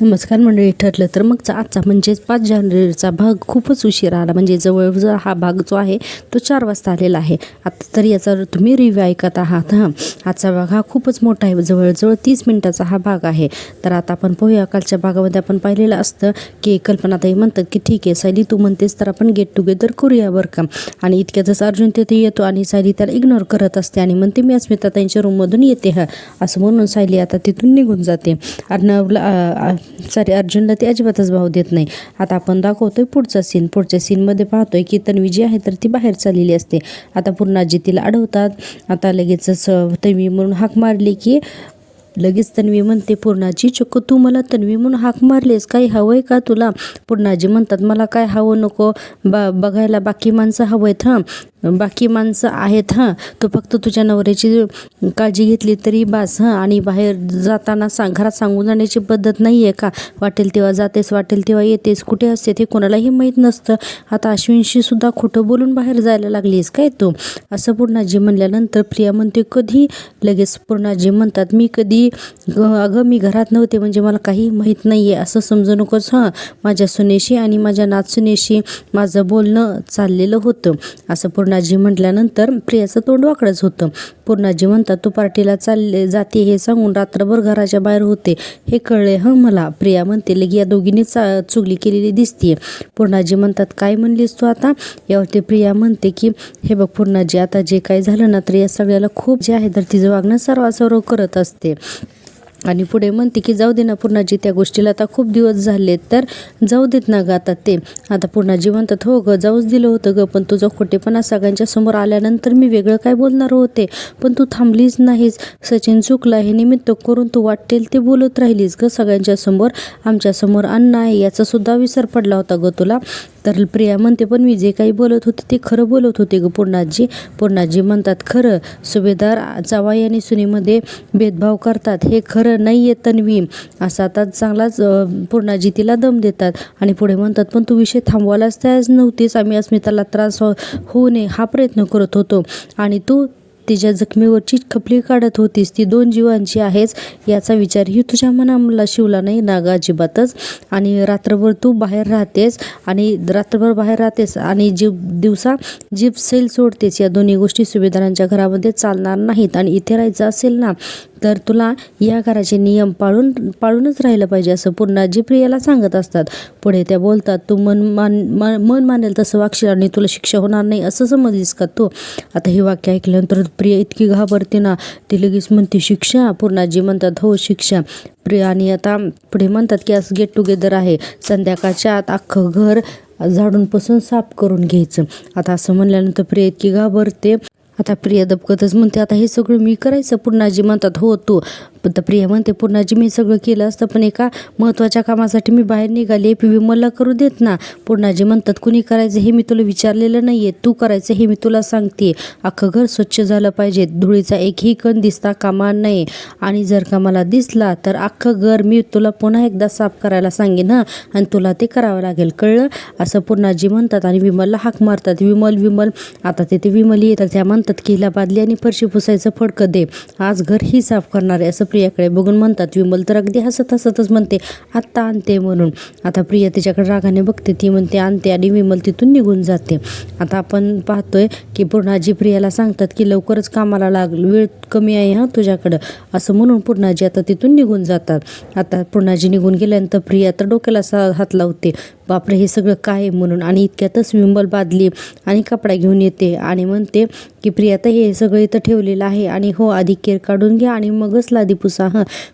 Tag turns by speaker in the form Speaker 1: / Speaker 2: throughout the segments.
Speaker 1: नमस्कार मंडळी. ठरलं तर मग आजचा म्हणजेच 5 जानेवारीचा भाग खूपच उशीर आला. म्हणजे जवळजवळ हा भाग जो आहे तो 4 वाजता आलेला आहे. आता तर याचा तुम्ही रिव्ह्यू ऐकत आहात. आजचा भाग हा खूपच मोठा आहे. जवळजवळ 30 मिनिटाचा हा भाग आहे. तर आता आपण पाहूया. कालच्या भागामध्ये आपण पाहिलेलं असतं की कल्पनाताई म्हणतात की ठीक आहे सायली, तू म्हणतेस तर आपण गेट टुगेदर करूया बरं का. आणि इतक्यातच अर्जुन तिथे येतो आणि सायली त्याला इग्नोर करत असते आणि म्हणते मी अस्मिताताईंच्या रूममधून येते असं म्हणून सायली आता तिथून निघून जाते. अर्जुनला ती अजिबातच भाव देत नाही. आता आपण दाखवतोय पुढच्या सीनमध्ये पाहतोय की तन्वी जी आहे तर ती बाहेर चाललेली असते. आता पूर्णाजी तिला अडवतात. आता लगेचच तन्वी म्हणून हाक मारली की लगेच तन्वी म्हणते पूर्णाजी, चक्क तू मला तन्वी म्हणून हाक मारलीस, काही हवंय का तुला? पूर्णाजी म्हणतात मला काय हवं नको, बघायला बाकी माणसं हवंयत. बाकी माणसं आहेत. तू फक्त तुझ्या नवऱ्याची काळजी घेतली तरी बास. आणि बाहेर जाताना घरात सांगून जाण्याची पद्धत नाही आहे का? वाटेल तेव्हा जातेस, वाटेल तेव्हा येतेस, कुठे असते ते कोणालाही माहीत नसतं. आता अश्विनशी सुद्धा खोटं बोलून बाहेर जायला लागलीस काय तू? असं पूर्णाजी म्हणल्यानंतर प्रिया म्हणते कधी? लगेच पूर्णाजी म्हणतात मी कधी? अगं मी घरात नव्हते म्हणजे मला काही माहीत नाही आहे असं समजू नकोस. माझ्या सुनेशी आणि माझ्या नातसुनेशी माझं बोलणं चाललेलं होतं असं पूर्णाजी म्हटल्यानंतर प्रियाचं तोंड वाकडंच होतं. पूर्णाजी म्हणतात तू पार्टीला जाते हे सांगून रात्रभर घराच्या बाहेर होते हे कळले मला. प्रिया म्हणते लगी या दोघींनी चुगली केलेली दिसतीये. पूर्णाजी म्हणतात काय म्हणलीस तू आता? यावरती प्रिया म्हणते की हे बघ पूर्णाजी, आता जे काही झालं ना तर या सगळ्याला खूप जे आहे तर तिचं वागणं सर्वासर्व करत असते. आणि पुढे म्हणते की जाऊ दे ना पूर्णाजी, त्या गोष्टीला आता खूप दिवस झाले तर जाऊ देत ना ग आता ते. आता पूर्णाजी म्हणतात हो ग, जाऊच दिलं होतं ग, पण तुझं खोटेपणा सगळ्यांच्या समोर आल्यानंतर मी वेगळं काय बोलणार होते, पण तू थांबलीच नाहीस. सचिन चुकला हे निमित्त करून तू वाटेल ते बोलत राहिलीस ग सगळ्यांच्या समोर. आमच्या समोर अन्न आहे याचा सुद्धा विसर पडला होता ग तुला. तर प्रिया म्हणते पण मी जे काही बोलत होते ते खरं बोलत होते ग पूर्णाजी. पूर्णाजी म्हणतात खरं सुभेदार जावई आणि सुनेमध्ये भेदभाव करतात हे खरं नाही आहे तन्वी. असा आता चांगलाच पूर्णाजी तिला दम देतात. आणि पुढे म्हणतात पण तू विषय थांबवायलाच तयार नव्हतीस. आम्ही अस्मिताला त्रास होऊ नये हा प्रयत्न करत होतो आणि तू तिच्या जखमीवरची खपली काढत होतीस. ती 2 जीवांची आहेच याचा विचारही तुझ्या मनाला शिवला नाही ना ग अजिबातच. आणि रात्रभर तू बाहेर राहतेस आणि दिवसा जीप सेल सोडतेस. या दोन्ही गोष्टी सुभेदारांच्या घरामध्ये चालणार नाहीत. आणि इथे राहायचं असेल ना तर तुला या घराचे नियम पाळूनच राहिलं पाहिजे असं पूर्णाजी प्रियाला सांगत असतात. पुढे त्या बोलतात तू मन मानेल तसं वागशील आणि तुला शिक्षा होणार नाही असं समजलीस का तू? आता हे वाक्य ऐकल्यानंतर प्रिया इतकी घाबरते ना, ती लगेच म्हणते शिक्षा? पूर्णाजी म्हणतात हो शिक्षा. प्रिया आणि आता पुढे म्हणतात की आज गेट टुगेदर आहे, संध्याकाळच्या आत अख्खं घर झाडून पुसून साफ करून घ्यायचं. आता असं म्हणल्यानंतर प्रिया इतकी घाबरते. आता प्रिया दबकतच म्हणते आता हे सगळं मी करायचं? पूर्णाजी म्हणतात हो तू. तर प्रिया म्हणते पूर्णाजी मी सगळं केलं असतं पण एका महत्त्वाच्या कामासाठी मी बाहेर निघाले, मला करू देत ना. पूर्णाजी म्हणतात कुणी करायचं हे मी तुला विचारलेलं नाही आहे, तू करायचं हे मी तुला सांगते. अख्खं घर स्वच्छ झालं पाहिजे, धुळीचा एकही कण दिसता कामा नये. आणि जर का मला दिसला तर अख्खं घर मी तुला पुन्हा एकदा साफ करायला सांगेन आणि तुला ते करावं लागेल, कळलं? असं पूर्णाजी म्हणतात आणि विमलला हाक मारतात विमल. आता तिथे विमल येतात. त्या म्हणतात की हिला बादली आणि फरशी पुसायचं फडकं दे, आज घर ही साफ करणार आहे असं प्रियाकडे बघून म्हणतात. विमल तर अगदी हसतच म्हणते आत्ता आणते म्हणून. आता प्रिया तिच्याकडे रागाने बघते, ती म्हणते आणते आणि विमल तिथून निघून जाते. आता आपण पाहतोय की पूर्णाजी प्रियाला सांगतात की लवकरच कामाला लाग, वेळ कमी आहे तुझ्याकडं असं म्हणून पूर्णाजी आता तिथून निघून जातात. आता पूर्णाजी निघून गेल्यानंतर प्रिया तर डोक्याला हात लावते, बापरे हे सगळं काय म्हणून. आणि इतक्यातच विमल बादली आणि कपडा घेऊन येते आणि म्हणते की प्रिया तर हे सगळं इथं ठेवलेलं आहे आणि हो आधी केर काढून घ्या आणि मगच लादी पुसा.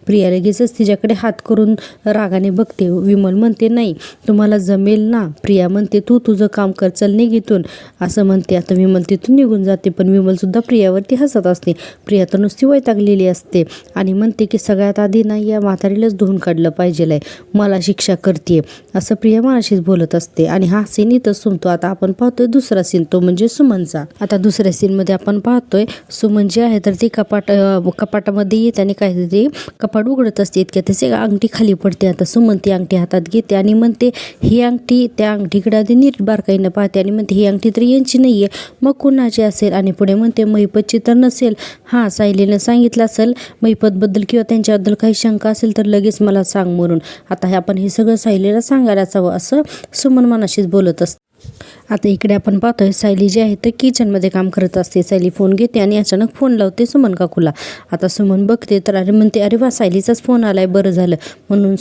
Speaker 1: प्रिया लगेचच तिच्याकडे हात करून रागाने बघते. विमल म्हणते नाही तुम्हाला जमेल ना. प्रिया म्हणते तू तुझं काम कर, चल निघून असं म्हणते. आता विमल तिथून निघून जाते पण विमल सुद्धा प्रियावरती हसत असते. प्रिया तर नुसती वैतागलेली असते आणि म्हणते की सगळ्यात आधी नाही या म्हातारीलाच धुवून काढलं पाहिजे, मला शिक्षा करते असं प्रिया मला मनाशीच बोलत असते. आणि हा सीन इथंच संपतो. आता आपण पाहतोय दुसरा सीन, तो म्हणजे सुमनचा. आता दुसऱ्या सीनमध्ये आपण पाहतोय सुमन जी आहे तर ती कपाटामध्ये येते आणि काहीतरी कपाट उघडत असते. इतक्या त्याची अंगठी खाली पडते. आता सुमन ती अंगठी हातात घेते आणि म्हणते ही अंगठी, त्या अंगठीकडे आधी नीट बारकाईनं पाहते आणि म्हणते ही अंगठी तर यांची नाही आहे, मग कुणाची असेल. आणि पुढे म्हणते महिपतची तर नसेल. हां, सायलीनं सांगितलं असेल महिपतबद्दल किंवा त्यांच्याबद्दल काही शंका असेल तर लगेच मला सांग म्हणून. आता आपण हे सगळं सायलीला सांगायलाच हवं असं सुमन मनाशीच बोलत असते. आता इकडे आपण पाहतोय सायली जी आहे तर किचनमध्ये काम करत असते. सायली फोन घेते आणि अचानक फोन लावते सुमन काकूला. आता सुमन बघते तर म्हणते अरे वा, सायलीचाच फोन आलाय, बरं झालं म्हणून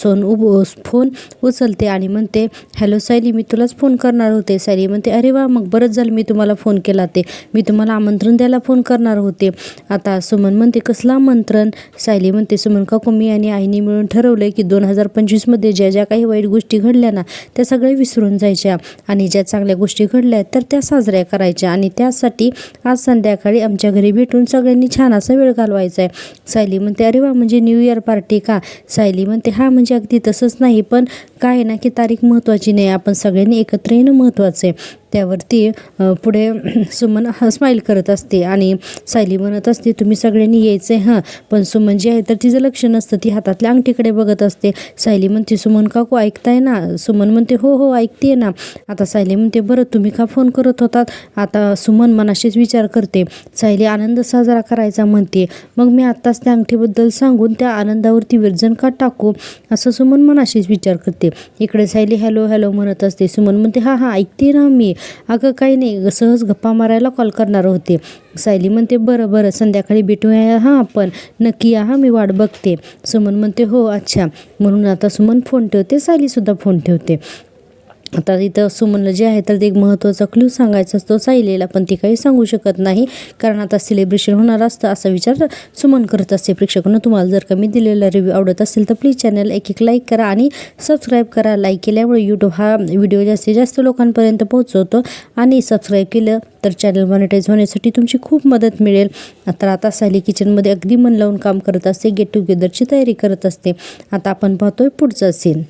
Speaker 1: फोन उचलते आणि म्हणते हॅलो सायली, मी तुलाच फोन करणार होते. सायली म्हणते अरे वा, मग बरंच झालं मी तुम्हाला फोन केला, ते मी तुम्हाला आमंत्रण द्यायला फोन करणार होते. आता सुमन म्हणते कसलं आमंत्रण. सायली म्हणते सुमन काकू, मी आणि आईने मिळून ठरवलंय की 2025मध्ये ज्या ज्या काही वाईट गोष्टी घडल्या ना त्या सगळ्या विसरून जायच्या आणि ज्या चांगल्या गोष्टी घडल्या तर त्या साजऱ्या करायच्या. आणि त्यासाठी आज संध्याकाळी आमच्या घरी भेटून सगळ्यांनी छान असा वेळ घालवायचा आहे. सायली म्हणते अरे वा, म्हणजे न्यू इयर पार्टी का. सायली म्हणते हा, म्हणजे अगदी तसंच नाही, पण काय आहे ना की तारीख महत्त्वाची नाही, आपण सगळ्यांनी एकत्र येणं महत्त्वाचं आहे. त्यावरती पुढे सुमन स्माईल करत असते आणि सायली म्हणत असते तुम्ही सगळ्यांनी यायचं आहे हां. पण सुमन जी आहे तर तिचं लक्ष नसतं, ती हातातल्या अंगठीकडे बघत असते. सायली म्हणते सुमन काकू ऐकताय ना. सुमन म्हणते हो हो ऐकते ना. आता सायली म्हणते बरं तुम्ही का फोन करत होतात. आता सुमन मनाशीच विचार करते. सायली आनंद साजरा करायचा म्हणते, मग मी आत्ताच त्या अंगठीबद्दल सांगून त्या आनंदावरती विरजन का टाकू असं सुमन मनाशीच विचार करते. इकडे सायली हॅलो हॅलो म्हणत असते. सुमन म्हणते हां हां ऐकते ना मी, अगं काही नाही, सहज गप्पा मारायला कॉल करणार होते. सायली म्हणते बरं बरं संध्याकाळी भेटूया हां, आपण नक्की या हां, मी वाट बघते. सुमन म्हणते हो अच्छा. म्हणून आता सुमन फोन ठेवते, सायलीसुद्धा फोन ठेवते. आता इथं सुमनला जे आहे तर एक महत्त्वाचा क्लू सांगायचा असतो सायलीला, पण ती काही सांगू शकत नाही कारण आता सेलिब्रेशन होणार असतं असा विचार सुमन करत असते. प्रेक्षकांना तुम्हाला जर का मी दिलेला रिव्ह्यू आवडत असेल तर प्लीज चॅनल एक लाईक करा आणि सबस्क्राईब करा. लाईक केल्यामुळे यूट्यूब हा व्हिडिओ जास्तीत जास्त लोकांपर्यंत पोहोचवतो आणि सबस्क्राईब केलं तर चॅनल मॉनिटाईज होण्यासाठी तुमची खूप मदत मिळेल. तर आता सायली किचनमध्ये अगदी मन लावून काम करत असते, गेट टुगेदरची तयारी करत असते. आता आपण पाहतोय पुढचा सीन.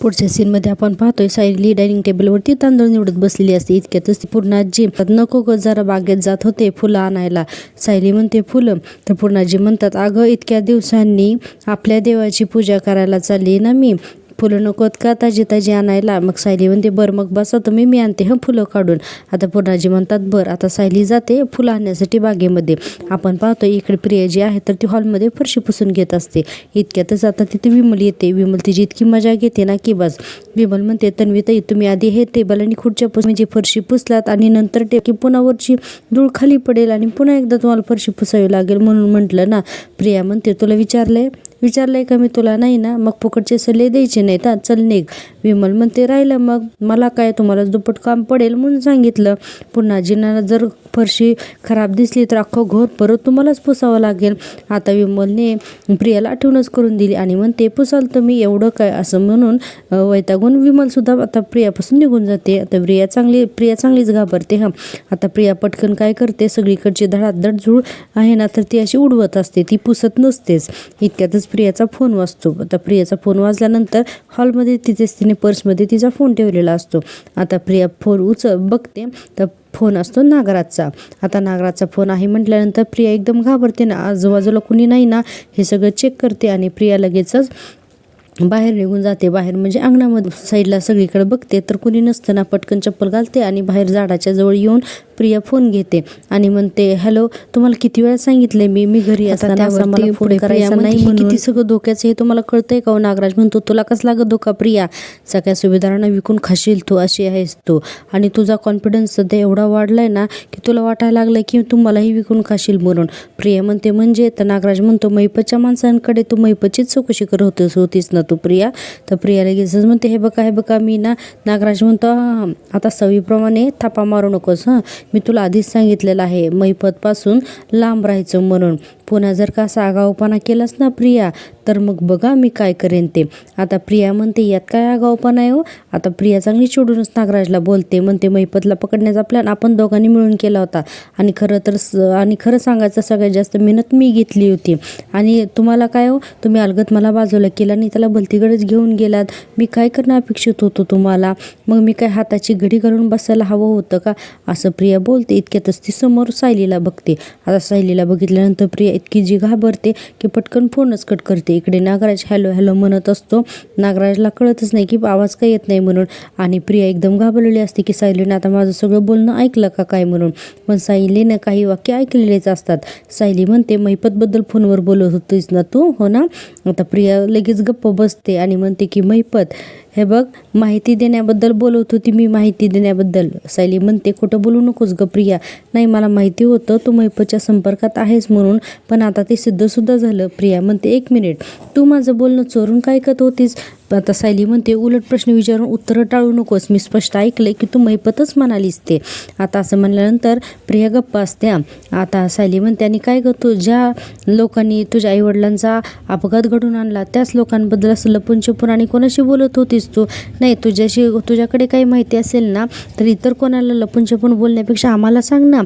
Speaker 1: पुढच्या सीनमध्ये आपण पाहतोय सायली डायनिंग टेबलवरती तांदूळ निवडत बसलेली असते. इतक्यातच ती पूर्णाजी नको ग जरा बागेत जात होते फुलं आणायला. सायली म्हणते फुलं, तर पूर्णाजी म्हणतात अगं इतक्या दिवसांनी आपल्या देवाची पूजा करायला चालली ना मी, फुलं नकोत का ताजी ताजी आणायला. मग सायली म्हणते बरं मग बसा तुम्ही, मी आणते फुलं काढून. आता पूर्णाजी म्हणतात बरं. आता सायली जाते फुलं आणण्यासाठी बागेमध्ये. आपण पाहतो इकडे प्रिया जी आहे तर ती हॉलमध्ये फरशी पुसून घेत असते. इतक्यातच आता तिथे विमल येते. विमल तिची इतकी मजा घेते ना की बस. विमल म्हणते तन्वीताई तुम्ही आधी हे टेबल आणि खुर्च्या म्हणजे फरशी पुसलात आणि नंतर की पुन्हा वरची धूळ खाली पडेल आणि पुन्हा एकदा तुम्हाला फरशी पुसावी लागेल म्हणून म्हटलं ना. प्रिया म्हणते तुला विचारलंय का मी तुला, नाही ना, मग फुकटचे सल्ले द्यायचे नाहीत हा, चल निघ. विमल म्हणते राहिलं मग मला काय, तुम्हाला दुप्पट काम पडेल म्हणून सांगितलं. पुन्हा जिन्ना जर फरशी खराब दिसली तर अख्खं घर परत तुम्हालाच पुसावं लागेल. आता विमलने प्रियाला आठवणच करून दिली आणि म्हणते पुसाल तर मी एवढं काय असं म्हणून वैतागून विमलसुद्धा आता प्रियापासून निघून जाते. आता प्रिया चांगलीच घाबरते हां. आता प्रिया पटकन काय करते, सगळीकडची धडाधड झूळ आहे ना तर ती अशी उडवत असते, ती पुसत नसतेच. इतक्यातच प्रियाचा फोन वाजतो. आता प्रियाचा फोन वाजल्यानंतर हॉलमध्ये तिने पर्समध्ये तिचा फोन ठेवलेला असतो. आता प्रिया फोन बघते तर फोन असतो नागराजचा. आता नागराजचा फोन आहे म्हटल्यानंतर प्रिया एकदम घाबरते ना, आजूबाजूला कुणी नाही ना हे सगळं चेक करते आणि प्रिया लगेचच बाहेर निघून जाते. बाहेर म्हणजे अंगणामध्ये साईडला सगळीकडे बघते तर कुणी नसताना पटकन चप्पल घालते आणि बाहेर झाडाच्या जवळ येऊन प्रिया फोन घेते आणि म्हणते हॅलो, तुम्हाला किती वेळा सांगितले मी घरी असताना मला फोन करायचा नाही म्हणून. किती सगळं धोक्याचं हे तुम्हाला कळतंय का. नागराज म्हणतो तुला कसला ग धोका प्रिया, सगळ्या सुविधांना विकून खाशील तू, अशी आहेस तू आणि तुझा कॉन्फिडन्स सध्या एवढा वाढलाय ना की तुला वाटायला लागलं की तू मलाही विकून खाशील म्हणून. प्रिया म्हणते म्हणजे, तर नागराज म्हणतो महिपतच्या माणसांकडे तू महिपतचीच चौकशी करत होतीस ना तू प्रिया. तर प्रिया लगेचच म्हणते हे बघा मी ना. नागराज म्हणतो आता सवीप्रमाणे थापा मारू नकोस हां, मी तुला आधीच सांगितलेलं आहे महिपतपासून लांब राहायचं म्हणून. पुन्हा जर का असा आगाऊपणा केलास ना प्रिया तर मग बघा मी काय करेन ते. आता प्रिया म्हणते यात काय आगाऊपणा आहे हो. आता प्रिया चांगली चिडूनच नागराजला बोलते, म्हणते महिपतला पकडण्याचा प्लॅन आपण दोघांनी मिळून केला होता आणि खरं सांगायचं सगळ्यात जास्त मेहनत मी घेतली होती आणि तुम्हाला काय हो, तुम्ही अलगत मला बाजूला केला आणि त्याला भलतीकडेच घेऊन गेलात. मी काय करणं अपेक्षित होतो तुम्हाला, मग मी काय हाताची घडी घालून बसायला हवं होतं का, असं प्रिया बोलते. इतक्यातच ती समोर सायलीला बघते. आता सायलीला बघितल्यानंतर प्रिया इतकी जी घाबरते की पटकन फोनच कट करते. इकडे नागराज हॅलो हॅलो म्हणत असतो. नागराजला कळतच नाही की आवाज काय येत नाही म्हणून आणि प्रिया एकदम घाबरलेली असते की सायलीने आता माझं सगळं बोलणं ऐकलं का काय म्हणून. पण सायलीने काही वाक्य ऐकलेलेच असतात. सायली म्हणते महिपतबद्दल फोनवर बोलत होतीस ना तू, हो ना. आता प्रिया लगेच गप्प बसते आणि म्हणते की महिपत हे बघ माहिती देण्याबद्दल बोलत होती मी, माहिती देण्याबद्दल. सायली म्हणते खोटं बोलू नकोस ग प्रिया, नाही मला माहिती होतं तू महिपतच्या संपर्कात आहेस म्हणून, पण आता ते सिद्धसुद्धा झालं. प्रिया म्हणते 1 मिनिट, तू माझं बोलणं चोरून काय ऐकत होतीस. आता सायली म्हणते उलट प्रश्न विचारून उत्तरं टाळू नकोस, मी स्पष्ट ऐकलंय की तू महिपतच म्हणालीस ते. आता असं म्हणल्यानंतर प्रिया गप्प असते. आता सायली म्हणते आणि काय ग तू ज्या लोकांनी तुझ्या आईवडिलांचा अपघात घडून आणला त्याच लोकांबद्दल असं लपून छपून आणि कोणाशी बोलत होतीस तू. नाही तुझ्याकडे काही माहिती असेल ना तर इतर कोणाला लपून छपून बोलण्यापेक्षा आम्हाला सांग ना.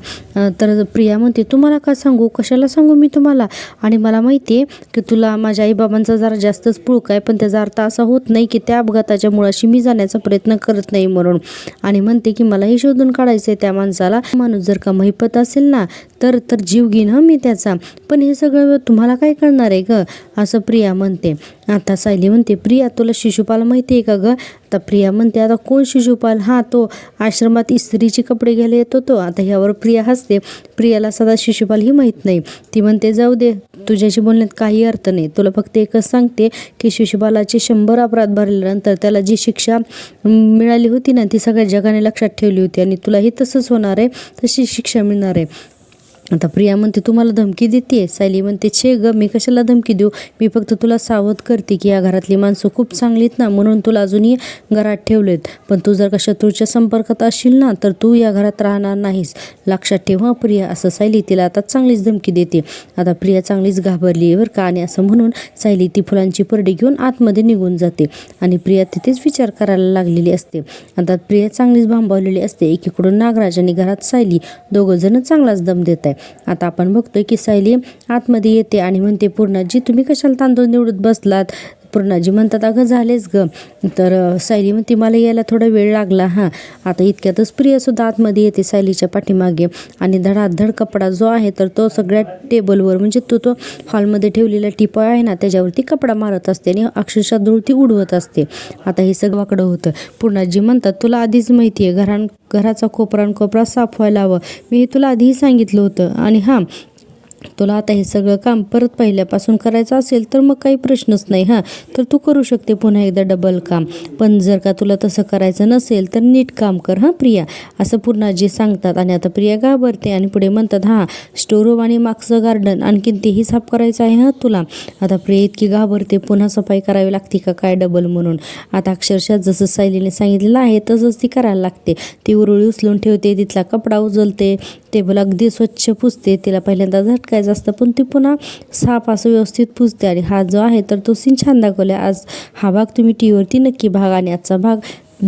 Speaker 1: तर प्रिया म्हणते तुम्हाला का सांगू, कशाला सांगू मी तुम्हाला, आणि मला माहिती आहे की तुला माझ्या आईबाबांचा जरा जास्तच पुळक आहे, पण त्याचा अर्थ असा होत नाही की त्या अपघाताच्या मुळाशी मी जाण्याचा प्रयत्न करत नाही म्हणून. आणि म्हणते की मलाही शोधून काढायचं आहे त्या माणसाला. माणूस जर का महिपत असेल ना तर जीव घेईन मी त्याचा, पण हे सगळं तुम्हाला काय कळणार आहे ग, असं प्रिया म्हणते. आता सायली म्हणते प्रिया तुला शिशुपाल माहिती आहे का ग. आता प्रिया म्हणते आता कोण शिशुपाल, हा तो आश्रमात इस्त्रीचे कपडे घ्यायला येतो तो. आता ह्यावर प्रिया हसते. प्रियाला सदा शिशुपाल ही माहीत नाही. ती म्हणते जाऊ दे, तुझ्याशी बोलण्यात काही अर्थ नाही, तुला फक्त एकच सांगते की शिशुपालाचे 100 अपराध भरल्यानंतर त्याला जी शिक्षा मिळाली होती ना ती सगळ्या जगाने लक्षात ठेवली होती आणि तुलाही तसंच होणार आहे, तशी शिक्षा मिळणार आहे. आता प्रिया म्हणते तुम्हाला धमकी देते. सायली म्हणते छे ग मी कशाला धमकी देऊ, मी फक्त तुला सावध करते की या घरातली माणसं खूप चांगलीत ना म्हणून तुला अजूनही घरात ठेवलेत, पण तू जर का शत्रूच्या संपर्कात असशील ना तर तू या घरात राहणार नाहीस, लक्षात ठेव प्रिया, असं सायली तिला आता चांगलीच धमकी देते. आता प्रिया चांगलीच घाबरली बरं का, आणि असं म्हणून सायली ती फुलांची परडी घेऊन आतमध्ये निघून जाते आणि प्रिया तिथेच विचार करायला लागलेली असते. आता प्रिया चांगलीच भांबावलेली असते. एकीकडून नागराज आणि घरात सायली दोघं जण चांगलाच दम देत आहे. आता आपण बघतोय की सायली आतमध्ये येते आणि म्हणते पूर्णाजी तुम्ही कशाला तांदूळ निवडत बसलात. पूर्णाजी म्हणतात अगं झालेच ग. तर सायली म्हणते मला यायला थोडा वेळ लागला. आता इतक्यातच प्रियासुद्धा आतमध्ये येते सायलीच्या पाठीमागे आणि धडाधड कपडा जो आहे तर तो सगळ्या टेबलवर म्हणजे तो हॉलमध्ये ठेवलेला टिपॉय आहे ना त्याच्यावरती कपडा मारत असते आणि अक्षरशः धूळ ती उडवत असते. आता हे सगळं वाकडं होतं. पूर्णाजी म्हणतात तुला आधीच माहिती आहे घराचा कोपरा साफ व्हायला हवं, मी हे तुला आधीही सांगितलं होतं आणि तुला आता हे सगळं काम परत पहिल्यापासून करायचं असेल तर मग काही प्रश्नच नाही. तर तू करू शकते पुन्हा एकदा डबल काम, पण जर का तुला तसं करायचं नसेल तर नीट काम कर प्रिया, असं पूर्णाजी सांगतात. आणि आता प्रिया घाबरते आणि पुढे म्हणतात स्टोर रूम आणि मागचं गार्डन आणखीन तेही साफ करायचं आहे तुला. आता प्रिया इतकी घाबरते, पुन्हा सफाई करावी लागते का काय डबल म्हणून. आता अक्षरशः जसं सायलीने सांगितलेलं आहे तसंच ती करायला लागते. ती उरुळी उचलून ठेवते, तिथला कपडा उचलते, टेबल अगदी स्वच्छ पुसते. तिला पहिल्यांदा झटकायचं असतं पण ती पुन्हा साफ असं व्यवस्थित पुसते. आणि हा जो आहे तर तो सीन छान दाखवला. आज हा भाग तुम्ही टीव्हीवरती नक्की बघा आणि आजचा भाग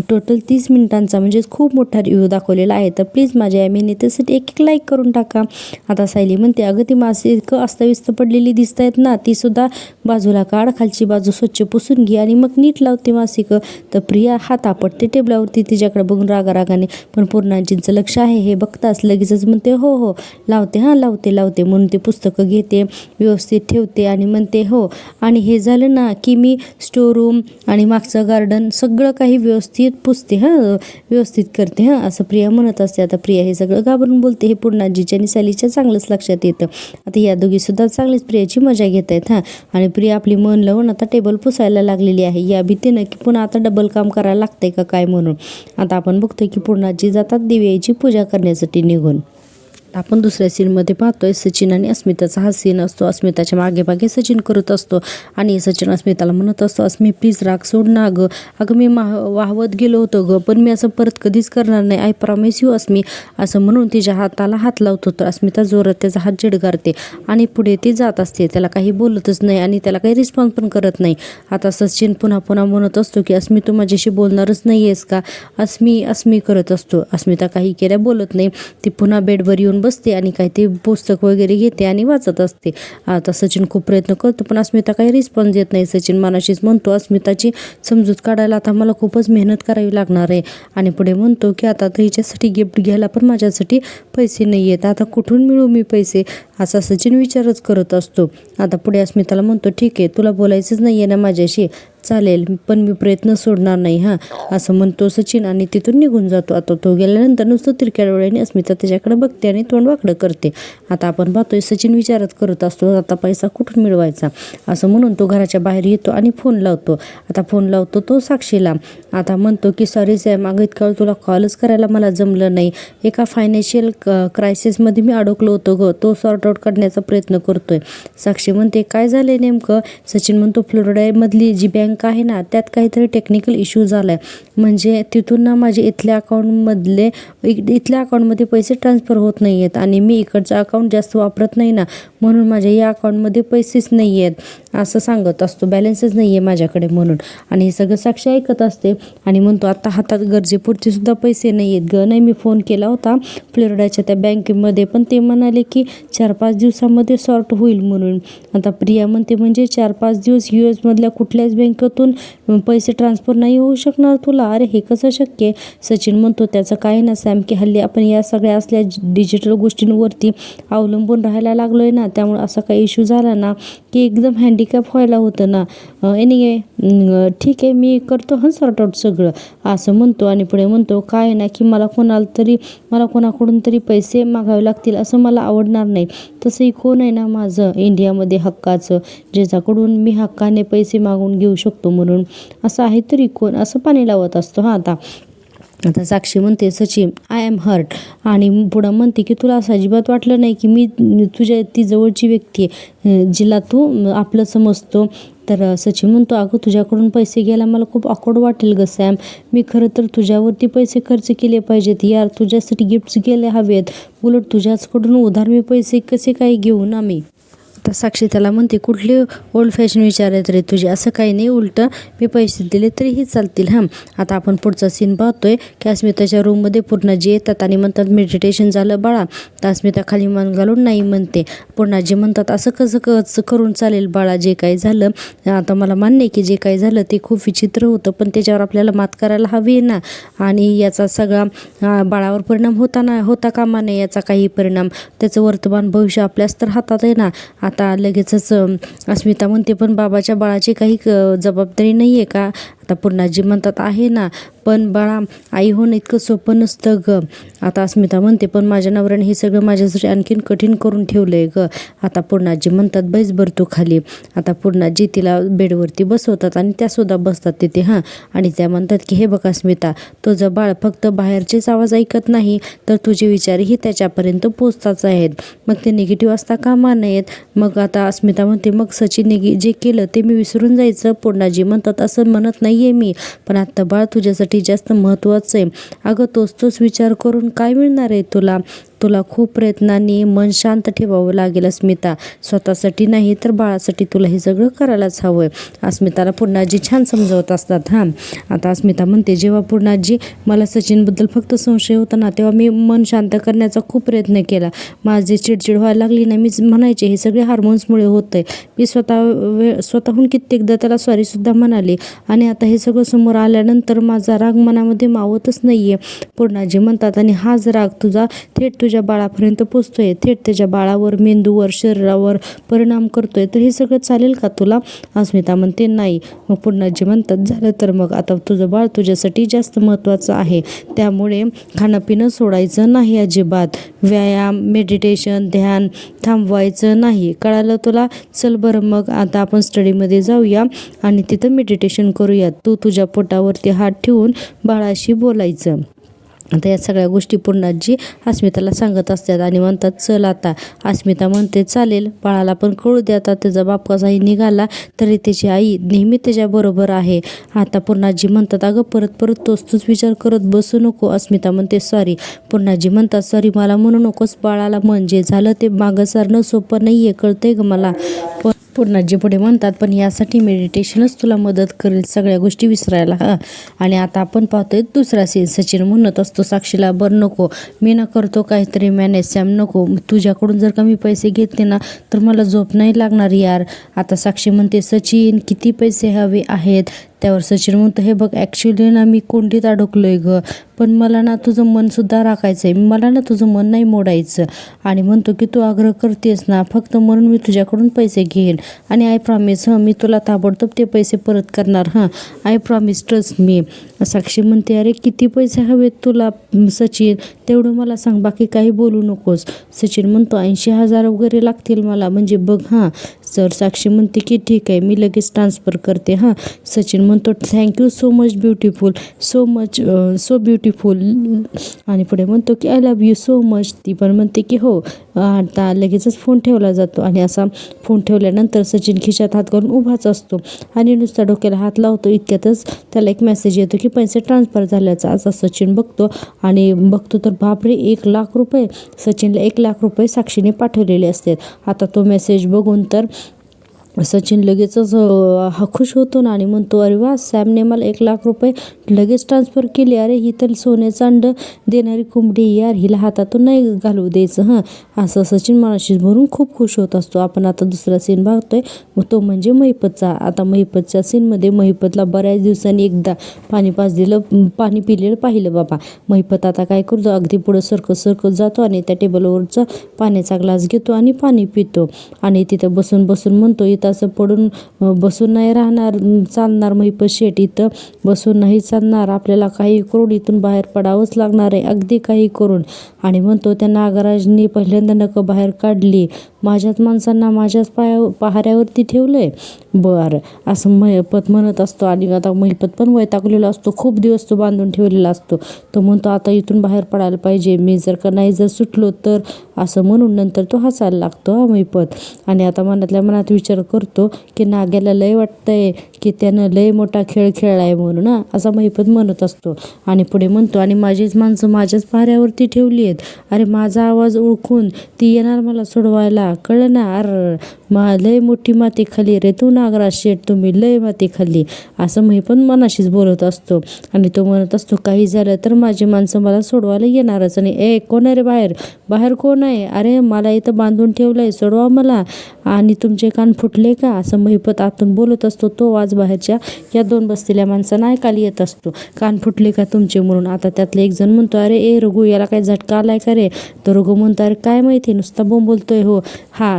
Speaker 1: टोटल 30 मिनिटांचा म्हणजेच खूप मोठा रिव्ह्यू दाखवलेला आहे. तर प्लीज माझ्या या मेहनतीसाठी एक लाईक करून टाका. आता सायली म्हणते अगं ती मासिकं अस्ताव्यस्त पडलेली दिसत आहेत ना ती सुद्धा बाजूला काढ, खालची बाजू स्वच्छ पुसून घे आणि मग नीट लावते मासिकं. तर प्रिया हात आपटते टेबलावरती तिच्याकडे बघून रागाने, पण पूर्णाजींचं लक्ष आहे हे बघताच लगेचच म्हणते हो लावते लावते म्हणून ते पुस्तकं घेते, व्यवस्थित ठेवते आणि म्हणते हो, आणि हे झालं ना की मी स्टोर रूम आणि मागचं गार्डन सगळं काही व्यवस्थित पुसते व्यवस्थित करते असं प्रिया म्हणत असते. आता प्रिया हे सगळं घाबरून बोलते. हे पूर्णाजीच्या आणि सायलीच्या चांगलंच लक्षात येतं. आता या दोघी सुद्धा चांगलीच प्रियाची मजा घेत आहेत आणि प्रिया आपली मन लावून आता टेबल पुसायला लागलेली आहे या भीतीनं की पुन्हा आता डबल काम करायला लागतंय का काय म्हणून. आता आपण बघतोय की पूर्णाजी जातात दिव्याची पूजा करण्यासाठी निघून. आपण दुसऱ्या सीनमध्ये पाहतोय सचिन आणि अस्मिताचा हा सीन असतो. अस्मिताच्या मागे मागे सचिन करत असतो आणि सचिन अस्मिताला म्हणत असतो, अस्मी प्लीज राग सोड ना अगं, अगं मी वाहवत गेलो होतो गं, पण मी असं परत कधीच करणार नाही, आय प्रॉमिस यू अस्मी, असं म्हणून तिच्या हाताला हात लावतो. तर अस्मिता जोरात त्याचा हात झिडकारते आणि पुढे ती जात असते. त्याला काही बोलतच नाही आणि त्याला काही रिस्पॉन्स पण करत नाही. आता सचिन पुन्हा पुन्हा म्हणत असतो की अस्मी तू माझ्याशी बोलणारच नाही आहेस का, अस्मी अस्मी करत असतो. अस्मिता काही केल्या बोलत नाही. ती पुन्हा बेडवर येऊन बसते आणि काही ते पुस्तक वगैरे घेते आणि वाचत असते. आता सचिन खूप प्रयत्न करतो पण अस्मिता काही रिस्पॉन्स देत नाही. सचिन मनाशीच म्हणतो अस्मिताची समजूत काढायला आता मला खूपच मेहनत करावी लागणार आहे आणि पुढे म्हणतो की आता हिच्यासाठी गिफ्ट घ्यायला पण माझ्यासाठी पैसे नाही आहेत, आता कुठून मिळू मी पैसे, असा सचिन विचारच करत असतो. आता पुढे अस्मिताला म्हणतो ठीक आहे तुला बोलायचंच नाही आहे ना माझ्याशी, चालेल पण मी प्रयत्न सोडणार नाही हां, असं म्हणतो सचिन आणि तिथून निघून जातो. आता तो गेल्यानंतर नुसतं तिरक्या डोळ्याने अस्मिता त्याच्याकडे बघते आणि तोंड वाकडं करते. आता आपण पाहतोय सचिन विचारत करत असतो आता पैसा कुठून मिळवायचा, असं म्हणून तो घराच्या बाहेर येतो आणि फोन लावतो. आता फोन लावतो तो साक्षीला. आता म्हणतो की सॉरी सॅम, अगं इतका वेळ तुला कॉलच करायला मला जमलं नाही, एका फायनान्शियल क्रायसिसमध्ये मी अडकलो होतो गं, तो सॉर्ट आउट करण्याचा प्रयत्न करतोय. साक्षी म्हणते काय झालं नेमकं. सचिन म्हणतो फ्लोरिडामधली जी बँक आहे ना त्यात काहीतरी टेक्निकल इश्यू झाला आहे, म्हणजे तिथून ना माझे इथल्या अकाउंटमध्ये पैसे ट्रान्सफर होत नाही आहेत आणि मी इकडचं अकाउंट जास्त वापरत नाही ना, म्हणून माझ्या या अकाउंटमध्ये पैसेच नाही आहेत असं सांगत असतो, बॅलन्सच नाही आहे माझ्याकडे म्हणून. आणि हे सगळं साक्षी ऐकत असते आणि म्हणतो आता हातात गरजेपुरते सुद्धा पैसे नाही आहेत गं, नाही मी फोन केला होता फ्लोरिडाच्या त्या बँकेमध्ये पण ते म्हणाले की 4-5 दिवसामध्ये सॉर्ट होईल म्हणून. आता प्रिया म्हणते म्हणजे 4-5 दिवस US मधल्या कुठल्याच बँकेतून पैसे ट्रान्सफर नाही होऊ शकणार तुला, अरे हे कसं शक्य आहे. सचिन म्हणतो त्याचं काय ना सॅम की हल्ली आपण या सगळ्या असल्या डिजिटल गोष्टींवरती अवलंबून राहायला लागलोय ना, त्यामुळे असा काही इश्यू झाला ना की एकदम हँडिकॅप व्हायला होतं ना. एनिवे ठीक आहे मी करतो हां सॉर्ट आउट सगळं, असं म्हणतो आणि पुढे म्हणतो काय ना की मला कोणाकडून तरी पैसे मागावे लागतील असं मला आवडणार नाही, तसंही कोण आहे ना माझं इंडियामध्ये हक्काचं ज्याच्याकडून मी हक्काने पैसे मागून घेऊ शकतो म्हणून, असं आहे तरी कोण, असं पाणी लावत असतो. हां आता साक्षी म्हणते सचिन आय एम हर्ट आणि पुढं म्हणते की तुला असं अजिबात वाटलं नाही की मी तुझ्या ती जवळची व्यक्ती आहे जिला तू आपलं समजतो. तर सचिन म्हणतो अगं तुझ्याकडून पैसे घ्यायला मला खूप ऑकवर्ड वाटेल गं सॅम, मी खरं तर तुझ्यावरती पैसे खर्च केले पाहिजेत यार, तुझ्यासाठी गिफ्ट्स गेले हवेत, उलट तुझ्याचकडून उधार मी पैसे कसे काही घेऊ ना मी. तर साक्षी त्याला म्हणते कुठले ओल्ड फॅशन विचार आहेत रे तुझे, असं काही नाही, उलटं मी पैसे दिले तरीही चालतील हां. आता आपण पुढचा सीन पाहतोय की अस्मिताच्या रूममध्ये पूर्णाजी येतात आणि म्हणतात मेडिटेशन झालं बाळा. तर अस्मिता खाली मान घालून नाही म्हणते. पूर्णाजी म्हणतात असं कसं करून चालेल बाळा, जे काही झालं आता मला मान्य आहे की जे काही झालं ते खूप विचित्र होतं पण त्याच्यावर आपल्याला मात करायला हवी ना, आणि याचा सगळा बाळावर परिणाम होता कामा नये, याचा काही परिणाम त्याचं वर्तमान भविष्य आपल्याच तर हातात आहे ना. आता लगेचच अस्मिता म्हणते पण बाबाच्या बाळाची काही जबाबदारी नाही आहे का. आता पूर्णाजी म्हणतात आहे ना, पण बाळा आई होणं इतकं सोपं नसतं गं. आता अस्मिता म्हणते पण माझ्या नवऱ्याने हे सगळं माझ्यासाठी आणखीन कठीण करून ठेवलं आहे गं. आता पूर्णाजी म्हणतात बैस बरं तू खाली. आता पूर्णाजी तिला बेडवरती बसवतात आणि त्यासुद्धा बसतात तिथे हां, आणि त्या म्हणतात की हे बघ अस्मिता, तुझं बाळ फक्त बाहेरचेच आवाज ऐकत नाही तर तुझे विचारही त्याच्यापर्यंत पोचताच आहेत, मग ते निगेटिव्ह असता कामा नयेत. मग आता अस्मिता म्हणते मग सचिनने जे केलं ते मी विसरून जायचं. पूर्णाजी म्हणतात असं म्हणत नाही आहे मी, पण आत्ता बाळ तुझ्यासाठी जास्त महत्त्वाचं आहे. अगं तोच विचार करून काय मिळणार आहे तुला खूप प्रयत्नांनी मन शांत ठेवावं लागेल अस्मिता, स्वतःसाठी नाही तर बाळासाठी तुला हे सगळं करायलाच हवं आहे. अस्मिताला पूर्णाजी छान समजवत असतात हां. आता अस्मिता म्हणते जेव्हा पूर्णाजी मला सचिनबद्दल फक्त संशय होता ना तेव्हा मी मन शांत करण्याचा खूप प्रयत्न केला, माझी चिडचिड व्हायला लागली ना मी म्हणायचे हे सगळे हार्मोन्समुळे होतं आहे. मी स्वतःहून कित्येकदा त्याला सॉरीसुद्धा म्हणाले आणि आता हे सगळं समोर आल्यानंतर माझा राग मनामध्ये मावतच नाही आहे. पूर्णाजी म्हणतात आणि हाच राग थेट तुझ्या बाळापर्यंत पोचतोय, थेट त्याच्या बाळावर, मेंदूवर, शरीरावर परिणाम करतोय, तर हे सगळं चालेल का तुला. अस्मिता म्हणते नाही. मग पूर्णाजी म्हणतात झालं तर मग आता तुझं बाळ तुझ्यासाठी जास्त महत्त्वाचं आहे, त्यामुळे खाणं पिणं सोडायचं नाही अजिबात, व्यायाम, मेडिटेशन, ध्यान थांबवायचं नाही, कळालं तुला. चल बरं मग आता आपण स्टडीमध्ये जाऊया आणि तिथं मेडिटेशन करूया, तू तुझ्या पोटावरती हात ठेवून बाळाशी बोलायचं. आता या सगळ्या गोष्टी पूर्णाजी अस्मिताला सांगत असतात आणि म्हणतात चल आता. अस्मिता म्हणते चालेल, बाळाला पण कळू दे आता त्याचा बाप कसाही निघाला तरी त्याची आई नेहमी त्याच्याबरोबर आहे. आता पूर्णाजी म्हणतात अगं परत तोच विचार करत बसू नको. अस्मिता म्हणते सॉरी. पूर्णाजी म्हणतात सॉरी मला म्हणू नकोस, बाळाला म्हणजे झालं ते मागं सारणं सोपं नाही आहे, कळतंय ग मला. पूर्णाजी पुढे म्हणतात पण यासाठी मेडिटेशनच तुला मदत करेल सगळ्या गोष्टी विसरायला. आणि आता आपण पाहतोय दुसरा सीन. सचिन म्हणत असतो साक्षीला बरं नको, मी ना करतो काहीतरी मॅनेज, सॅम नको, तुझ्याकडून जर का मी पैसे घेतले ना तर मला झोप नाही लागणार यार. आता साक्षी म्हणते सचिन किती पैसे हवे आहेत. त्यावर सचिन म्हणतो हे बघ ॲक्च्युली ना मी कोंडीत अडकलोय ग, पण मला ना तुझं मनसुद्धा राखायचं आहे, मला ना तुझं मन नाही मोडायचं. आणि म्हणतो की तू आग्रह करतेस ना फक्त म्हणून मी तुझ्याकडून पैसे घेईन आणि आय प्रॉमिस मी तुला ताबडतोब ते पैसे परत करणार आय प्रॉमिस ट्रस्ट मी. साक्षी म्हणते अरे किती पैसे हवेत तुला सचिन, तेवढं मला सांग, बाकी काही बोलू नकोस. सचिन म्हणतो 80,000 वगैरे लागतील मला, म्हणजे बघ सर. साक्षी म्हणते की ठीक आहे मी लगेच ट्रान्सफर करते. सचिन म्हणतो thank you so much beautiful, so beautiful. आणि पुढे म्हणतो की I love you so much. ती पण म्हणते की हो. आता लगेचच फोन ठेवला जातो आणि असा फोन ठेवल्यानंतर सचिन खिशात हात घालून उभाच असतो आणि नुसता डोक्याला हात लावतो. इतक्यातच त्याला एक मेसेज येतो की पैसे ट्रान्सफर झाल्याचा. असा सचिन बघतो तर बापरे 1,00,000 रुपये. सचिनला 1,00,000 रुपये साक्षीने पाठवलेले असतात. आता तो मेसेज बघून तर सचिन लगेचच खुश होतो ना आणि म्हणतो अरे वा सॅमने मला 1,00,000 रुपये लगेच ट्रान्सफर केले, अरे ही तर सोन्याचं अंड देणारी कोंबडी यार, हिला हातातून नाही घालू द्यायचं. असं सचिन मनाशीच भरून खूप खुश होत असतो. आपण आता दुसरा सीन बघतोय तो म्हणजे महिपतचा. आता महिपतच्या सीनमध्ये महिपतला बऱ्याच दिवसांनी एकदा पाणी पिलेलं पाहिलं बाबा. महिपत आता काय करतो अगदी पुढं सरकत जातो आणि त्या टेबलवरचा पाण्याचा ग्लास घेतो आणि पाणी पितो आणि तिथं बसून म्हणतो इथं असं पडून बसून नाही चालणार महिपत शेट, इथं बसून नाही चालणार, आपल्याला काही करून इथून बाहेर पडावंच लागणार आहे, अगदी काही करून. आणि म्हणतो त्या नागराजनी पहिल्यांदा नखं बाहेर काढली, माझ्याच माणसांना माझ्याच पहाऱ्यावरती ठेवलंय. बरं असं महिपत म्हणत असतो आणि आता महिपत पण वैतागलेला असतो, खूप दिवस तो बांधून ठेवलेला असतो. तो म्हणतो आता इथून बाहेर पडायला पाहिजे, मी जर सुटलो तर, असं म्हणून नंतर तो हसायला लागतो महिपत. आणि आता मनातल्या मनात विचार करतो की नाग्याला लय वाटतंय की त्यानं लय मोठा खेळ खेळलाय म्हणून असा महिपत म्हणत असतो. आणि पुढे म्हणतो आणि माझीच माणसं माझ्याच पहाऱ्यावरती ठेवली आहेत, अरे माझा आवाज ओळखून ती येणार मला सोडवायला, कळलं ना, लय मोठी माती खाली रे तू नागराज शेठ, तुम्ही लय माती खाल्ली, असं महिपत मनाशीच बोलत असतो. आणि तो म्हणत असतो काही झालं तर माझी माणसं मला सोडवायला येणारच. आणि कोण आहे रे बाहेर कोण आहे, अरे मला इथं बांधून ठेवलंय, सोडवा मला, आणि तुमचे कान फुटले का, असं महिपत आतून बोलत असतो. तो आवाज बाहेरच्या या 2 बसलेल्या माणसांना ऐकायला येत असतो, कान फुटले का तुमचे म्हणून. आता त्यातले एक जण म्हणतो अरे रघु याला काय झटका आलाय का रे. तो रघु म्हणतो अरे काय माहिती नुसता बोलतोय हो,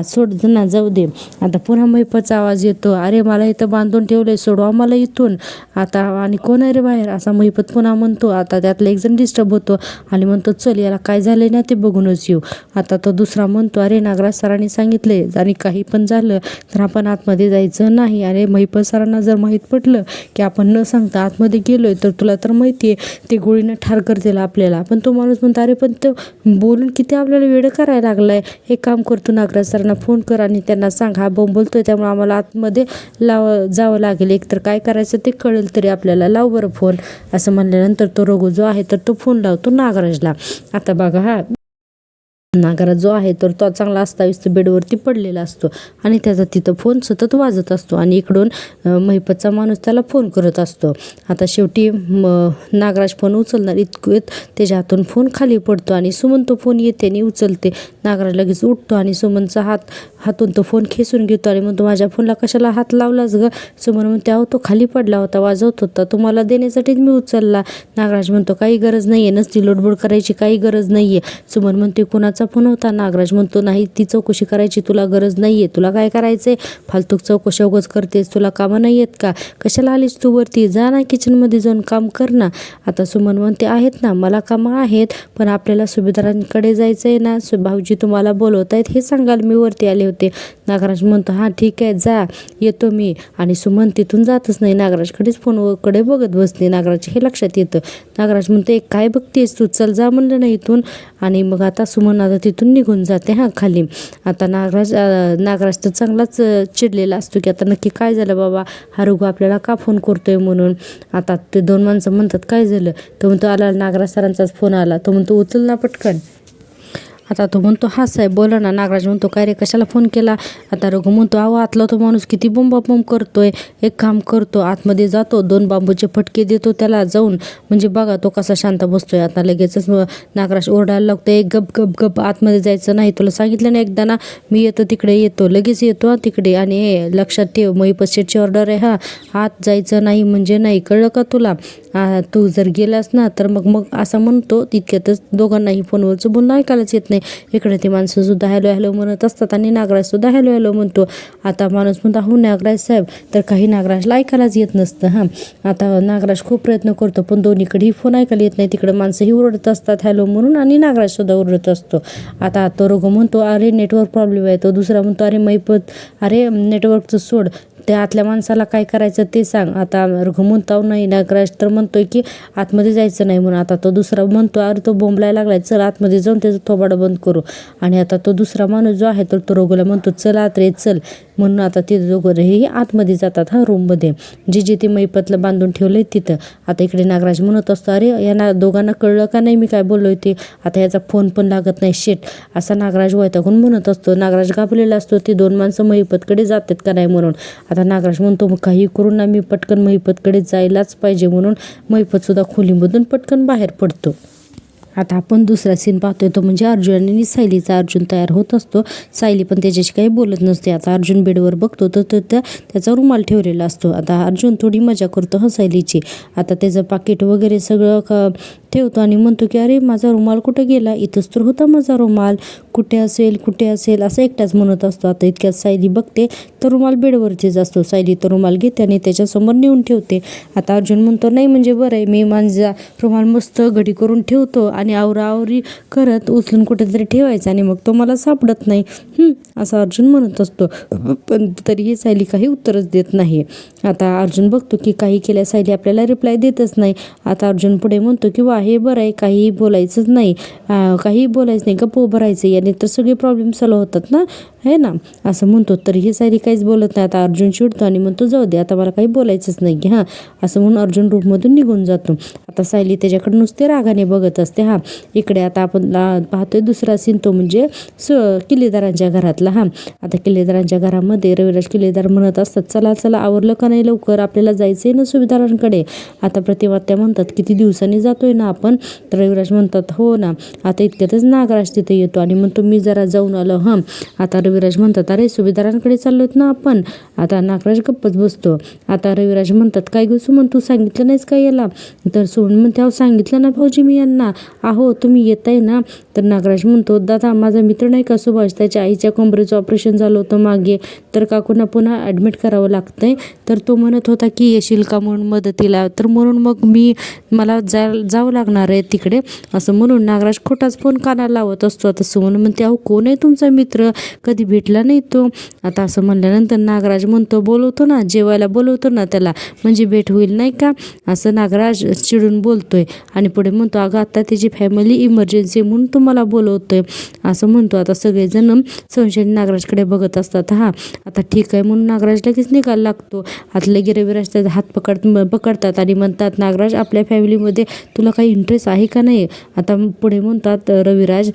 Speaker 1: सोड ना जाऊ दे. आता पुन्हा महिपतचा आवाज येतो, अरे मला इथं बांधून ठेवलंय, सोडवा मला इथून आता, आणि कोण आहे रे बाहेर, असा महिपत पुन्हा म्हणतो. आता त्यातला एक जण डिस्टर्ब होतो आणि म्हणतो चल याला काय झालंय ना ते बघूनच येऊ. आता तो दुसरा म्हणतो अरे नागराज सरांनी सांगितले आणि काही पण झालं तर आपण आतमध्ये जायचं नाही. अरे महिपत सरांना जर माहीत पडलं की आपण न सांगता आतमध्ये गेलोय तर तुला तर माहिती आहे ते गोळीनं ठार करतील आपल्याला. पण तो माणूस म्हणतो अरे पण तो बोलून किती आपल्याला वेळ करायला लागलाय, एक काम करतो नागराज सरांना फोन कर आणि त्यांना सांग हा बॉम्ब बोलतोय त्यामुळे आम्हाला आतमध्ये जावं लागेल, एकतर काय करायचं ते कळेल तरी आपल्याला, लाव बरं फोन. असं म्हणल्यानंतर तो रघु जो आहे तर तो फोन लावतो नागराजला. आता बघा नागराज जो आहे तर तो चांगला अस्ताव्यस्त बेडवरती पडलेला असतो आणि त्याचा तिथं फोन सतत वाजत असतो आणि इकडून महिपतचा माणूस त्याला फोन करत असतो. आता शेवटी नागराज फोन उचलणार इतकं त्याच्या हातून फोन खाली पडतो आणि सुमन तो फोन येते आणि उचलते. नागराज लगेच उठतो आणि सुमनचा हातून तो फोन खेचून घेतो आणि म्हणतो माझ्या फोनला कशाला हात लावलास ग. सुमन म्हणते अहो तो खाली पडला होता, वाजवत होता, तुम्हाला देण्यासाठीच मी उचलला. नागराज म्हणतो काही गरज नाहीये, नसती लोडबोड करायची काही गरज नाहीये. सुमन म्हणते कुणाचा फोन होता. नागराज म्हणतो नाही, ती चौकशी करायची तुला गरज नाही आहे, तुला काय करायचं आहे, फालतूक चौकशा उगाच करतेस, तुला कामं नाही आहेत का, कशाला आलीस तू वरती, जा ना किचनमध्ये जाऊन काम कर ना. आता सुमन म्हणते आहेत ना, मला कामं आहेत, पण आपल्याला सुभेदारांकडे जायचं आहे ना, भाऊजी तुम्हाला बोलवत आहेत हे सांगाल मी वरती आले होते. नागराज म्हणतो हां ठीक आहे, जा येतो मी. आणि सुमन तिथून जातच नाही, नागराजकडेच फोनकडे बघत बसते. नागराज हे लक्षात येतं. नागराज म्हणतो एक काय बघतेस तू, चल जा म्हणलं ना इथून. आणि मग आता सुमन आता तिथून निघून जाते खाली. आता नागराज तर चांगलाच चिडलेला असतो की आता नक्की काय झालं बाबा, हा रघु आपल्याला का फोन करतोय म्हणून. आता ते दोन माणसं म्हणतात काय झालं, तो म्हणतो आला नागराज सरांचाच फोन आला. तो म्हणतो उचल ना पटकन. आता तो म्हणतो हा साहेब बोला ना. नागराज म्हणतो काय रे, कशाला फोन केला. आता रघु म्हणतो अहो आतला तो माणूस किती बोंबाबोंब करतोय, एक काम करतो आतमध्ये जातो, 2 बांबूचे फटके देतो त्याला जाऊन, म्हणजे बघा तो कसा शांत बसतोय. आता लगेचच नागराज ओरडायला लागतोय गप गप गप, आतमध्ये जायचं नाही, तुला सांगितलं ना एकदा ना, मी येतो तिकडे, येतो लगेच येतो तिकडे. आणि हे लक्षात ठेव महिपत शेठची ऑर्डर आहे आत जायचं नाही म्हणजे नाही, कळलं का तुला. तू जर गेलास ना तर मग असं म्हणतो. तितक्यातच दोघांनाही फोनवरचं बोलणं ऐकायलाच येत नाही. इकडे ते माणसं सुद्धा हॅलो हॅलो म्हणत असतात आणि नागराज सुद्धा हॅलो हॅलो म्हणतो. आता माणूस म्हणतो हो नागराज साहेब, तर काही नागराजला ऐकायलाच येत नसतं. आता नागराज खूप प्रयत्न करतो पण दोन्हीकडेही फोन ऐकायला येत नाही. तिकडे माणसंही ओरडत असतात हॅलो म्हणून आणि नागराज सुद्धा ओरडत असतो. आता तो रघु म्हणतो अरे नेटवर्क प्रॉब्लेम आहे. तो दुसरा म्हणतो अरे महिपत, अरे नेटवर्कचं सोड, त्या आतल्या माणसाला काय करायचं ते सांग. आता रघु म्हणतो नाही, नागराज तर म्हणतोय की आतमध्ये जायचं नाही म्हणून. आता तो दुसरा म्हणतो अरे तो बोंबलायला लागलाय, चल आतमध्ये जाऊन त्याचं थोबाडं बंद करू. आणि आता तो दुसरा माणूस जो आहे तर तो रघुला म्हणतो चल आत रे चल म्हणून. आता ते दोघंही आतमध्ये जातात रूममध्ये, जे ते महिपतला बांधून ठेवलंय तिथं. आता इकडे नागराज म्हणत असतो अरे यांना दोघांना कळलं का नाही मी काय बोललोय ते, आता याचा फोन पण लागत नाही शेट, असा नागराज वैतागून म्हणत असतो. नागराज घाबरलेला असतो ती 2 माणसं महिपतकडे जातात का नाही म्हणून. आता नागराज म्हणतो मग काही करून ना मी पटकन महिपतकडे जायलाच पाहिजे म्हणून महिपत सुद्धा खोलीमधून पटकन बाहेर पडतो. आता आपण दुसरा सीन पाहतोय तो म्हणजे अर्जुन आणि सायलीचा. अर्जुन तयार होत असतो, सायली पण त्याच्याशी काही बोलत नसते. आता अर्जुन बेडवर बघतो तर त्याचा रुमाल ठेवलेला असतो. आता अर्जुन थोडी मजा करतो सायलीची. आता त्याचं पाकिट वगैरे सगळं ठेवतो आणि म्हणतो की अरे माझा रुमाल कुठं गेला, इथंच तर होता माझा रुमाल, कुठे असेल असं एकटाच म्हणत असतो. आता इतक्यात सायली बघते तर रुमाल बेडवरतीच असतो. सायली तर रुमाल घेते आणि त्याच्यासमोर नेऊन ठेवते. आता अर्जुन म्हणतो नाही म्हणजे बरं आहे, मी माझा रुमाल मस्त घडी करून ठेवतो आणि आवराआवरी करत उचलून कुठेतरी ठेवायचा आणि मग तो मला सापडत नाही असं अर्जुन म्हणत असतो. पण तरीही सायली काही उत्तरच देत नाही. आता अर्जुन बघतो की काही केल्या सायली आपल्याला रिप्लाय देतच नाही. आता अर्जुन पुढे म्हणतो की वा हे बरं आहे, काही बोलायचंच नाही, गप्प उभं राहायचं, याने तर सगळे प्रॉब्लेम सॉल्व्ह होतात ना, हे ना असं म्हणतो. तरीही सायली काहीच बोलत नाही. आता अर्जुन चिडतो आणि म्हणतो जाऊ दे आता मला काही बोलायचंच नाही असं म्हणून अर्जुन रूममधून निघून जातो. आता सायली त्याच्याकडे नुसते रागाने बघत असते. इकडे आता आपण पाहतोय दुसरा सीन तो म्हणजे किल्लेदारांच्या घरातला. आता किल्लेदारांच्या घरामध्ये रविराज किल्लेदार म्हणत असतात चला चला आवरलं का नाही लवकर, आपल्याला जायचंय ना सुभेदारांकडे. आता प्रतिभा त्या म्हणतात किती दिवसांनी जातोय ना आपण. तर रविराज म्हणतात हो ना. आता इतक्यातच नागराज तिथे येतो आणि म्हणतो मी जरा जाऊन आलो. आता रविराज म्हणतात अरे सुभेदारांकडे चाललोत ना आपण. आता नागराज गप्पच बसतो. आता रविराज म्हणतात काय गं सुमन तू सांगितलं नाहीस का याला. तर सुमन म्हणते अहो सांगितलं ना भाऊजी मी यांना, अहो तुम्ही येताय ना. तर नागराज म्हणतो दादा माझा मित्र नाही का सुभाष, त्याच्या आईच्या कमरेचं ऑपरेशन झालं होतं मागे, तर काकूंना पुन्हा ॲडमिट करावं लागतंय, तर तो म्हणत होता की येशील का म्हणून मदतीला, तर म्हणून मग मला जावं लागणार आहे तिकडे असं म्हणून नागराज खोटाच फोन कानाला लावत असतो. आता सुमन म्हणते अहो कोण आहे तुमचा मित्र, कधी भेटला नाही तो. आता असं म्हणल्यानंतर नागराज म्हणतो बोलवतो ना, जेवायला बोलवतो ना त्याला, म्हणजे भेट होईल नाही का, असं नागराज चिडून बोलतोय. आणि पुढे म्हणतो अगं आता त्याची फॅमिली इमर्जन्सी म्हणून तुम्हाला बोलवतोय असं म्हणतो. आता सगळेजण संशयाने नागराजकडे बघत असतात. आता ठीक आहे म्हणून नागराज लगेच निघायला लागतो. आता लगे रविराज त्याचा हात पकडतात आणि म्हणतात नागराज आपल्या फॅमिलीमध्ये तुला काही इंटरेस्ट आहे का नाही. आता पुढे म्हणतात रविराज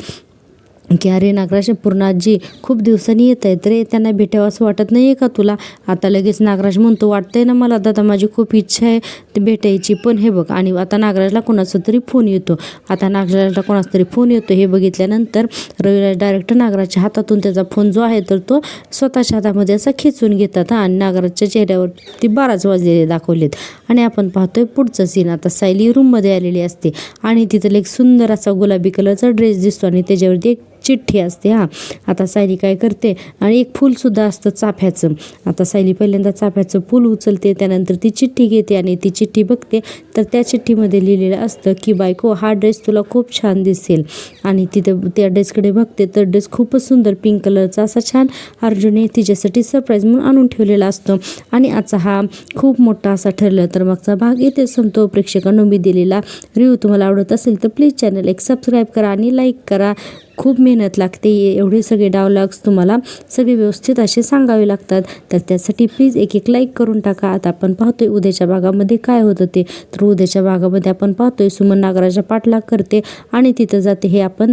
Speaker 1: की अरे नागराज पूर्ण आजी खूप दिवसांनी येत आहेत रे, त्यांना भेटावं असं वाटत नाही आहे का तुला. आता लगेच नागराज म्हणतो वाटतंय ना मला दादा, माझी खूप इच्छा आहे ते भेटायची. पण हे बघ, आणि आता नागराजला कोणाचा तरी फोन येतो. आता नागराजला कोणाचा तरी फोन येतो हे बघितल्यानंतर रविराज डायरेक्ट नागराजच्या हातातून त्याचा फोन जो आहे तर तो स्वतःच्या हातामध्ये असा खेचून घेतात. आणि नागराजच्या चेहऱ्यावर ती 12च वाजलेले दाखवलेत. आणि आपण पाहतोय पुढचं सीन. आता सायली रूममध्ये आलेली असते आणि तिथं एक सुंदर असा गुलाबी कलरचा ड्रेस दिसतो आणि त्याच्यावरती एक चिठ्ठी असते. आता सायली काय करते, आणि एक फूलसुद्धा असतं चाफ्याचं. आता सायली पहिल्यांदा चाफ्याचं फूल उचलते, त्यानंतर ती चिठ्ठी घेते आणि ती चिठ्ठी बघते तर त्या चिठ्ठीमध्ये लिहिलेलं असतं की बायको, हा ड्रेस तुला खूप छान दिसेल. आणि तिथं त्या ड्रेसकडे बघते तर ड्रेस खूपच सुंदर पिंक कलरचा असा छान अर्जुनने तिच्यासाठी सरप्राईज म्हणून आणून ठेवलेला असतो. आणि आजचा हा खूप मोठा असा ठरलं तर मागचा भाग इथे संपतो. प्रेक्षकांनो, मी दिलेला रिव्ह्यू तुम्हाला आवडत असेल तर प्लीज चॅनल एक सबस्क्राईब करा आणि लाईक करा. खूप मेहनत लागते, एवढे सगळे डायलॉग्स तुम्हाला सगळे व्यवस्थित असे सांगावे लागतात, तर त्यासाठी प्लीज एक लाईक करून टाका. आता आपण पाहतोय उद्याच्या भागामध्ये काय होतं ते. तर उद्याच्या भागामध्ये आपण पाहतोय सुमन नागराजचा पाठलाग करते आणि तिथं जाते, हे आपण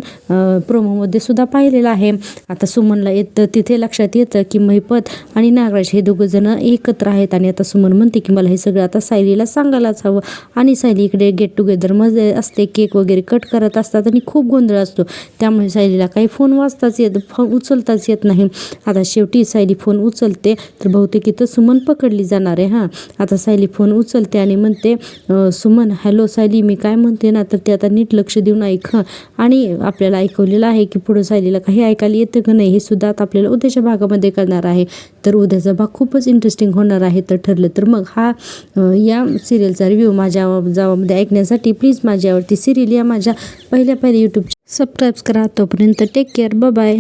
Speaker 1: प्रोमोमध्ये सुद्धा पाहिलेलं आहे. आता सुमनला तिथे लक्षात येतं की महिपत आणि नागराज हे दोघं जण एकत्र आहेत. आणि आता सुमन म्हणते की मला हे सगळं आता सायलीला सांगायलाच हवं. आणि सायली इकडे गेट टुगेदरमध्ये असते, केक वगैरे कट करत असतात आणि खूप गोंधळ असतो. त्यामुळे सायलीला काही फोन फोन उचलताच येत नाही. आता शेवटी सायली फोन उचलते तर बहुतेक इथं सुमन पकडली जाणार आहे. आता सायली फोन उचलते आणि म्हणते, सुमन, हॅलो सायली, मी काय म्हणते ना तर ते आता नीट लक्ष देऊन ऐक. आणि आपल्याला ऐकवलेलं आहे की पुढं सायलीला काही ऐकायला येतं का नाही हे सुद्धा आता आपल्याला उद्याच्या भागामध्ये करणार आहे. तर उद्याचा भाग खूपच इंटरेस्टिंग होणार आहे. तर ठरलं तर मग या सिरियलचा रिव्ह्यू माझ्या जावामध्ये ऐकण्यासाठी प्लीज माझ्यावरती सिरियल या माझ्या पहिल्या यूट्यूब सबस्क्राईब करा. तोपर्यंत टेक केअर, बाय.